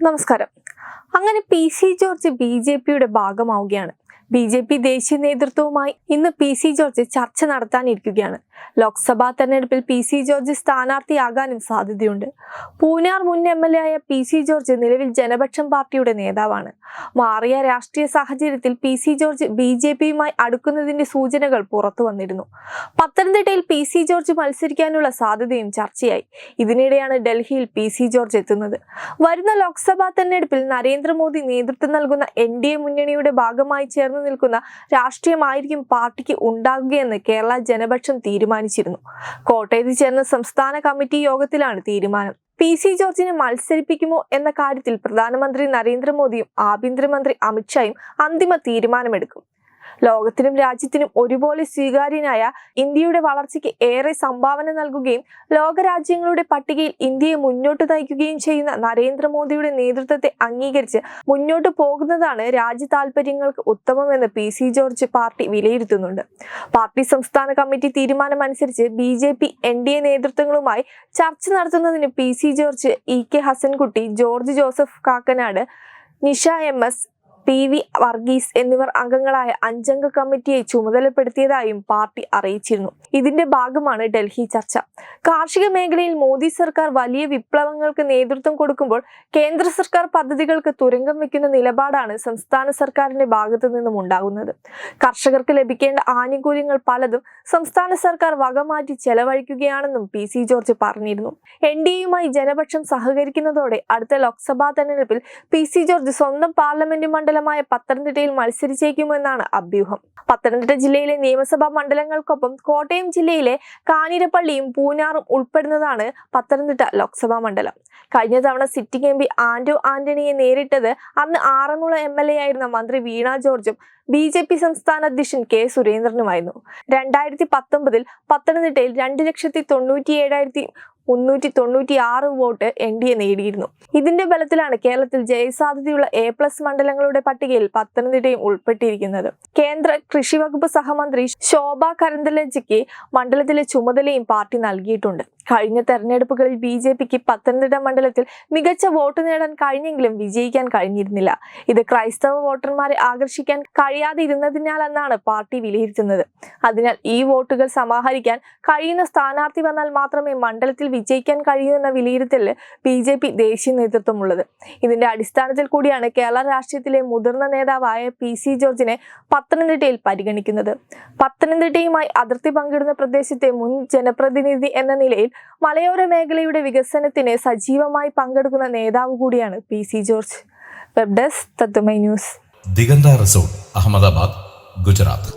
നമസ്കാരം. അങ്ങനെ PC George BJPയുടെ ഭാഗമാവുകയാണ്. BJP ദേശീയ നേതൃത്വവുമായി ഇന്ന് PC ജോർജ് ചർച്ച നടത്താനിരിക്കുകയാണ്. ലോക്സഭാ തെരഞ്ഞെടുപ്പിൽ PC ജോർജ് സ്ഥാനാർത്ഥിയാകാനും സാധ്യതയുണ്ട്. പൂഞ്ഞാർ മുൻ MLA ആയ PC ജോർജ് നിലവിൽ ജനപക്ഷം പാർട്ടിയുടെ നേതാവാണ്. മാറിയ രാഷ്ട്രീയ സാഹചര്യത്തിൽ PC ജോർജ് BJPയുമായി അടുക്കുന്നതിന്റെ സൂചനകൾ പുറത്തു വന്നിരുന്നു. പത്തനംതിട്ടയിൽ PC ജോർജ് മത്സരിക്കാനുള്ള സാധ്യതയും ചർച്ചയായി. ഇതിനിടെയാണ് ഡൽഹിയിൽ PC ജോർജ് എത്തുന്നത്. വരുന്ന ലോക്സഭാ തെരഞ്ഞെടുപ്പിൽ നരേന്ദ്രമോദി നേതൃത്വം നൽകുന്ന NDA മുന്നണിയുടെ ഭാഗമായി ചേർന്ന് നിൽക്കുന്ന രാഷ്ട്രീയമായിരിക്കും പാർട്ടിക്ക് ഉണ്ടാകുകയെന്ന് കേരള ജനപക്ഷം തീരുമാനിച്ചിരുന്നു. കോട്ടയത്ത് ചേർന്ന സംസ്ഥാന കമ്മിറ്റി യോഗത്തിലാണ് തീരുമാനം. PC ജോർജിനെ മത്സരിപ്പിക്കുമോ എന്ന കാര്യത്തിൽ പ്രധാനമന്ത്രി നരേന്ദ്രമോദിയും ആഭ്യന്തരമന്ത്രി അമിത്ഷായും അന്തിമ തീരുമാനമെടുക്കും. ലോകത്തിനും രാജ്യത്തിനും ഒരുപോലെ സ്വീകാര്യനായ ഇന്ത്യയുടെ വളർച്ചയ്ക്ക് ഏറെ സംഭാവന നൽകുകയും ലോകരാജ്യങ്ങളുടെ പട്ടികയിൽ ഇന്ത്യയെ മുന്നോട്ട് നയിക്കുകയും ചെയ്യുന്ന നരേന്ദ്രമോദിയുടെ നേതൃത്വത്തെ അംഗീകരിച്ച് മുന്നോട്ട് പോകുന്നതാണ് രാജ്യ താൽപര്യങ്ങൾക്ക് ഉത്തമമെന്ന് PC ജോർജ് പാർട്ടി വിലയിരുത്തുന്നുണ്ട്. പാർട്ടി സംസ്ഥാന കമ്മിറ്റി തീരുമാനമനുസരിച്ച് BJP NDA നേതൃത്വങ്ങളുമായി ചർച്ച നടത്തുന്നതിന് PC George, EK Hasankutty, George Joseph Kakkanad, Nisha MS, PV Varghese എന്നിവർ അംഗങ്ങളായ 5-അംഗ കമ്മിറ്റിയെ ചുമതലപ്പെടുത്തിയതായും പാർട്ടി അറിയിച്ചിരുന്നു. ഇതിന്റെ ഭാഗമാണ് ഡൽഹി ചർച്ച. കാർഷിക മേഖലയിൽ മോദി സർക്കാർ വലിയ വിപ്ലവങ്ങൾക്ക് നേതൃത്വം കൊടുക്കുമ്പോൾ കേന്ദ്ര സർക്കാർ പദ്ധതികൾക്ക് തുരങ്കം വെക്കുന്ന നിലപാടാണ് സംസ്ഥാന സർക്കാരിന്റെ ഭാഗത്തു നിന്നും ഉണ്ടാകുന്നത്. കർഷകർക്ക് ലഭിക്കേണ്ട ആനുകൂല്യങ്ങൾ പലതും സംസ്ഥാന സർക്കാർ വകമാറ്റി ചെലവഴിക്കുകയാണെന്നും PC ജോർജ് പറഞ്ഞിരുന്നു. NDAയുമായി ജനപക്ഷം സഹകരിക്കുന്നതോടെ അടുത്ത ലോക്സഭാ തെരഞ്ഞെടുപ്പിൽ PC ജോർജ് സ്വന്തം പാർലമെന്റ് മണ്ഡലമായ പത്തനംതിട്ടയിൽ മത്സരിച്ചേക്കുമെന്നാണ് അഭ്യൂഹം. പത്തനംതിട്ട ജില്ലയിലെ നിയമസഭാ മണ്ഡലങ്ങൾക്കൊപ്പം കോട്ടയം ജില്ലയിലെ കാഞ്ഞിരപ്പള്ളിയും പൂഞ്ഞാറും ഉൾപ്പെടുന്നതാണ് പത്തനംതിട്ട ലോക്സഭാ മണ്ഡലം. കഴിഞ്ഞ തവണ സിറ്റിംഗ് MP ആന്റോ ആന്റണിയെ നേരിട്ടത് അന്ന് ആറന്മുള MLA ആയിരുന്ന മന്ത്രി വീണ ജോർജും BJP സംസ്ഥാന അധ്യക്ഷൻ K സുരേന്ദ്രനുമായിരുന്നു. 2019 പത്തനംതിട്ടയിൽ 2,97,396 വോട്ട് NDA നേടിയിരുന്നു. ഇതിന്റെ ബലത്തിലാണ് കേരളത്തിൽ ജയസാധ്യതയുള്ള A+ മണ്ഡലങ്ങളുടെ പട്ടികയിൽ പത്തനംതിട്ടയും ഉൾപ്പെട്ടിരിക്കുന്നത്. കേന്ദ്ര കൃഷി വകുപ്പ് സഹമന്ത്രി ശോഭ കരന്തലജയ്ക്ക് മണ്ഡലത്തിലെ ചുമതലയും പാർട്ടി നൽകിയിട്ടുണ്ട്. കഴിഞ്ഞ തെരഞ്ഞെടുപ്പുകളിൽ BJPക്ക് പത്തനംതിട്ട മണ്ഡലത്തിൽ മികച്ച വോട്ട് നേടാൻ കഴിഞ്ഞെങ്കിലും വിജയിക്കാൻ കഴിഞ്ഞിരുന്നില്ല. ഇത് ക്രൈസ്തവ വോട്ടർമാരെ ആകർഷിക്കാൻ കഴിയാതെ ഇരുന്നതിനാലെന്നാണ് പാർട്ടി വിലയിരുത്തുന്നത്. അതിനാൽ ഈ വോട്ടുകൾ സമാഹരിക്കാൻ കഴിയുന്ന സ്ഥാനാർത്ഥി വന്നാൽ മാത്രമേ മണ്ഡലത്തിൽ വിജയിക്കാൻ കഴിയൂ എന്ന വിലയിരുത്തലിൽ BJP ദേശീയ നേതൃത്വമുള്ളത്. ഇതിന്റെ അടിസ്ഥാനത്തിൽ കൂടിയാണ് കേരള രാഷ്ട്രീയത്തിലെ മുതിർന്ന നേതാവായ PC ജോർജിനെ പത്തനംതിട്ടയിൽ പരിഗണിക്കുന്നത്. പത്തനംതിട്ടയുമായി അതിർത്തി പങ്കിടുന്ന പ്രദേശത്തെ മുൻ ജനപ്രതിനിധി എന്ന നിലയിൽ മലയോര മേഖലയുടെ വികസനത്തിന് സജീവമായി പങ്കെടുക്കുന്ന നേതാവ് കൂടിയാണ് PC ജോർജ്. വെബ് ഡെസ്ക് തത്വമൈ ന്യൂസ്. ദിഗന്ത റിസോർട്ട്, അഹമ്മദാബാദ്, ഗുജറാത്ത്.